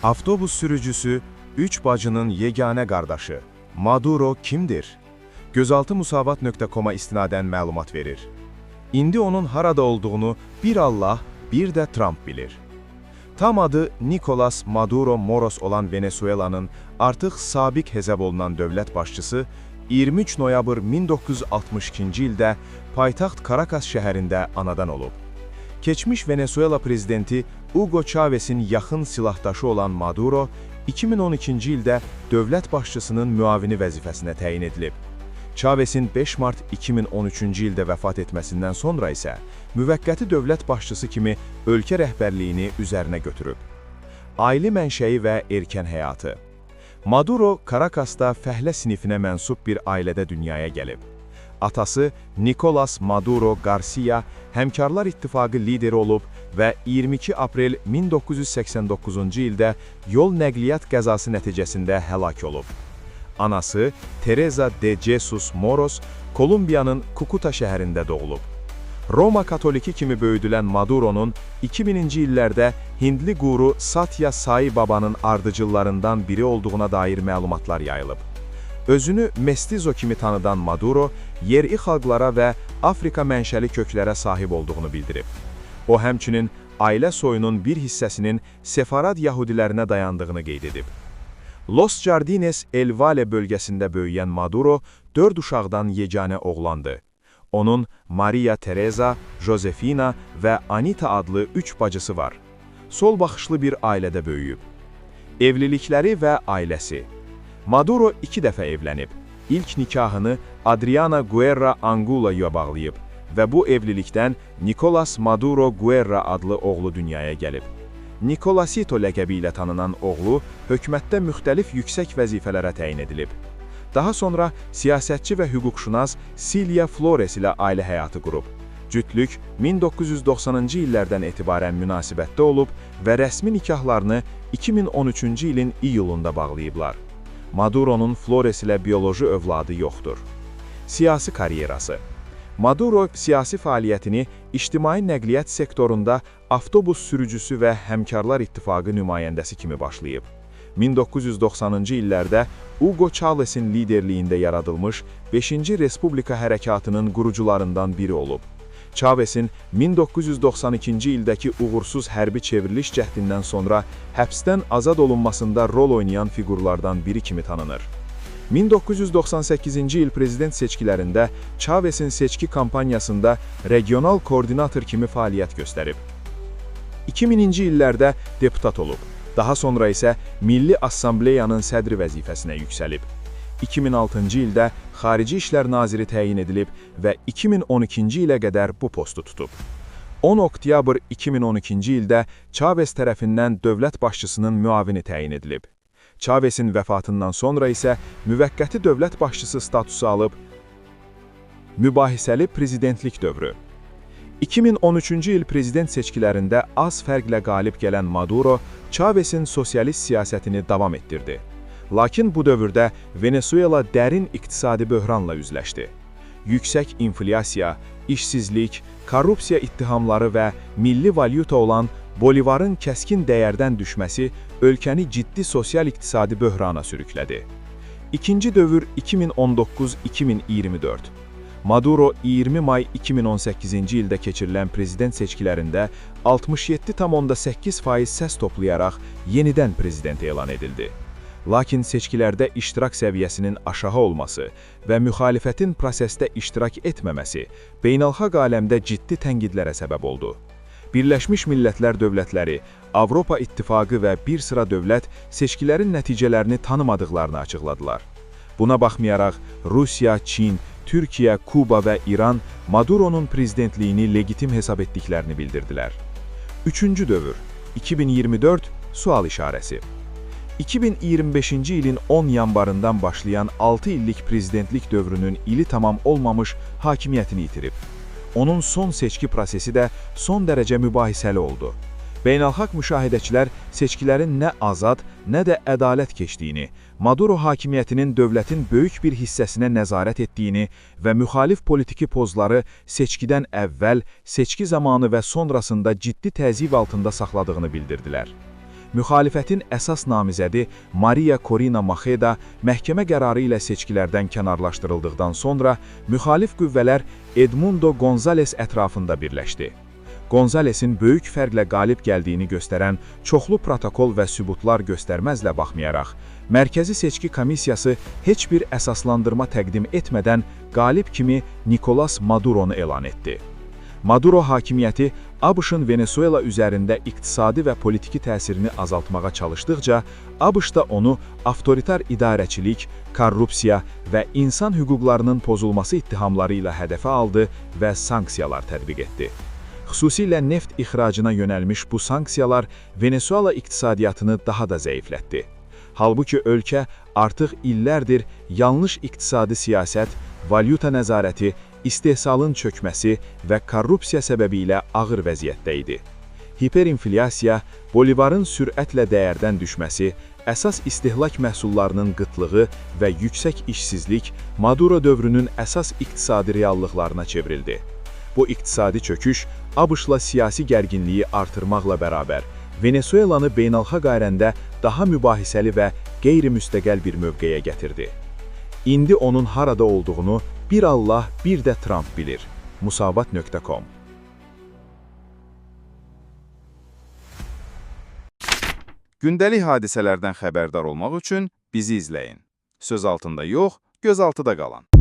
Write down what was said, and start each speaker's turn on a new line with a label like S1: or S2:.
S1: Avtobus sürücüsü, üç bacının yegane qardaşı. Maduro kimdir? Gözaltımusavat.com'a istinadən məlumat verir. İndi onun harada olduğunu bir Allah, bir də Trump bilir. Tam adı Nicolas Maduro Moros olan Venezuela'nın artıq sabiq hesab olunan dövlət başçısı 23 noyabr 1962-ci ildə paytaxt Caracas şəhərində anadan olub. Keçmiş Venezuela prezidenti Hugo Chávez'in yaxın silahdaşı olan Maduro, 2012-ci ildə dövlət başçısının müavini vəzifəsinə təyin edilib. Chávez'in 5 mart 2013-cü ildə vəfat etməsindən sonra isə müvəqqəti dövlət başçısı kimi ölkə rəhbərliyini üzərinə götürüb. Ailə mənşəyi və erkən həyatı. Maduro, Caracasda fəhlə sinifinə mənsub bir ailədə dünyaya gəlib. Atası Nicolas Maduro Garcia Həmkarlar İttifaqı lideri olub və 22 aprel 1989-cu ildə yol nəqliyyat qəzası nəticəsində həlak olub. Anası Teresa de Jesus Moros Kolumbiyanın Kukuta şəhərində doğulub. Roma katoliki kimi böyüdülən Maduro'nun 2000-ci illərdə Hindli quru Satya Sai Baba'nın ardıcıllarından biri olduğuna dair məlumatlar yayılıb. Özünü mestizo kimi tanıdan Maduro, yerli xalqlara və Afrika mənşəli köklərə sahib olduğunu bildirib. O, həmçinin ailə soyunun bir hissəsinin Sefarad Yahudilərinə dayandığını qeyd edib. Los Jardines El Valle bölgəsində böyüyən Maduro, 4 uşaqdan yeganə oğlandı. Onun Maria Teresa, Josefina və Anita adlı 3 bacısı var. Sol baxışlı bir ailədə böyüyüb. Evlilikləri və ailəsi. Maduro 2 dəfə evlənib. İlk nikahını Adriana Guerra Angula'ya bağlayıb və bu evlilikdən Nicolas Maduro Guerra adlı oğlu dünyaya gəlib. Nicolasito ləqəbi ilə tanınan oğlu hökumətdə müxtəlif yüksək vəzifələrə təyin edilib. Daha sonra siyasətçi və hüquqşünas Silvia Flores ilə ailə həyatı qurub. Cütlük 1990-cı illərdən etibarən münasibətdə olub və rəsmi nikahlarını 2013-cü ilin iyulunda bağlayıblar. Maduro'nun Flores ilə bioloji övladı yoxdur. Siyasi karyerası. Maduro siyasi fəaliyyətini ictimai nəqliyyat sektorunda avtobus sürücüsü və Həmkarlar İttifaqı nümayəndəsi kimi başlayıb. 1990-cı illərdə Hugo Chávez'in liderliyində yaradılmış 5-ci Respublika hərəkatının qurucularından biri olub. Chávez'in 1992-ci ildəki uğursuz hərbi çevriliş cəhdindən sonra həbsdən azad olunmasında rol oynayan fiqurlardan biri kimi tanınır. 1998-ci il prezident seçkilərində Chávez'in seçki kampaniyasında regional koordinator kimi fəaliyyət göstərib. 2000-ci illərdə deputat olub, daha sonra isə Milli Assambleyanın sədri vəzifəsinə yüksəlib. 2006-cı ildə Xarici İşlər Naziri təyin edilib və 2012-ci ilə qədər bu postu tutub. 10 oktyabr 2012-ci ildə Chavez tərəfindən dövlət başçısının müavini təyin edilib. Chavez'in vəfatından sonra isə müvəqqəti dövlət başçısı statusu alıb. Mübahisəli prezidentlik dövrü. 2013-cü il prezident seçkilərində az fərqlə qalib gələn Maduro, Chavez'in sosialist siyasətini davam etdirdi. Lakin bu dövrdə Venezuela dərin iqtisadi böhranla üzləşdi. Yüksək inflyasiya, işsizlik, korrupsiya ittihamları və milli valyuta olan Bolivarın kəskin dəyərdən düşməsi ölkəni ciddi sosial-iqtisadi böhrana sürüklədi. İkinci dövr 2019-2024. Maduro 20 may 2018-ci ildə keçirilən prezident seçkilərində 67,8% səs toplayaraq yenidən prezident elan edildi. Lakin seçkilərdə iştirak səviyyəsinin aşağı olması və müxalifətin prosesdə iştirak etməməsi beynəlxalq aləmdə ciddi tənqidlərə səbəb oldu. Birləşmiş Millətlər dövlətləri, Avropa İttifaqı və bir sıra dövlət seçkilərin nəticələrini tanımadıqlarını açıqladılar. Buna baxmayaraq, Rusiya, Çin, Türkiyə, Kuba və İran Maduro'nun prezidentliyini legitim hesab etdiklərini bildirdilər. Üçüncü dövr 2024 sual işarəsi. 2025-ci ilin 10 yanvarından başlayan 6 illik prezidentlik dövrünün ili tamam olmamış hakimiyyətini itirib. Onun son seçki prosesi də son dərəcə mübahisəli oldu. Beynəlxalq müşahidəçilər seçkilərin nə azad, nə də ədalət keçdiyini, Maduro hakimiyyətinin dövlətin böyük bir hissəsinə nəzarət etdiyini və müxalif politiki pozları seçkidən əvvəl, seçki zamanı və sonrasında ciddi təzyiq altında saxladığını bildirdilər.
S2: Müxalifətin əsas namizədi Maria Corina Macheda məhkəmə qərarı ilə seçkilərdən kənarlaşdırıldıqdan sonra müxalif qüvvələr Edmundo Gonzales ətrafında birləşdi. Gonzalesin böyük fərqlə qalib gəldiyini göstərən çoxlu protokol və sübutlar göstərməzlə baxmayaraq, Mərkəzi Seçki Komissiyası heç bir əsaslandırma təqdim etmədən qalib kimi Nicolas Maduronu elan etdi. Maduro hakimiyyəti ABŞ-ın Venezuela üzərində iqtisadi və politiki təsirini azaltmağa çalışdıqca, ABŞ da onu avtoritar idarəçilik, korrupsiya və insan hüquqlarının pozulması ittihamları ilə hədəfə aldı və sanksiyalar tətbiq etdi. Xüsusilə neft ixracına yönəlmiş bu sanksiyalar Venezuela iqtisadiyyatını daha da zəiflətdi. Halbuki ölkə artıq illərdir yanlış iqtisadi siyasət, valyuta nəzarəti, istehsalın çökməsi və korrupsiya səbəbilə ağır vəziyyətdə idi. Hiperinflyasiya, bolivarın sürətlə dəyərdən düşməsi, əsas istehlak məhsullarının qıtlığı və yüksək işsizlik Maduro dövrünün əsas iqtisadi reallıqlarına çevrildi. Bu iqtisadi çöküş ABŞ-la siyasi gərginliyi artırmaqla bərabər Venezuelanı beynəlxalq arenada daha mübahisəli və qeyri-müstəqəl bir mövqeyə gətirdi. İndi onun harada olduğunu bir Allah, bir də Trump bilir. Musavat.com
S1: Gündəlik hadisələrdən xəbərdar olmaq üçün bizi izləyin. Söz altında yox, göz altıda qalın.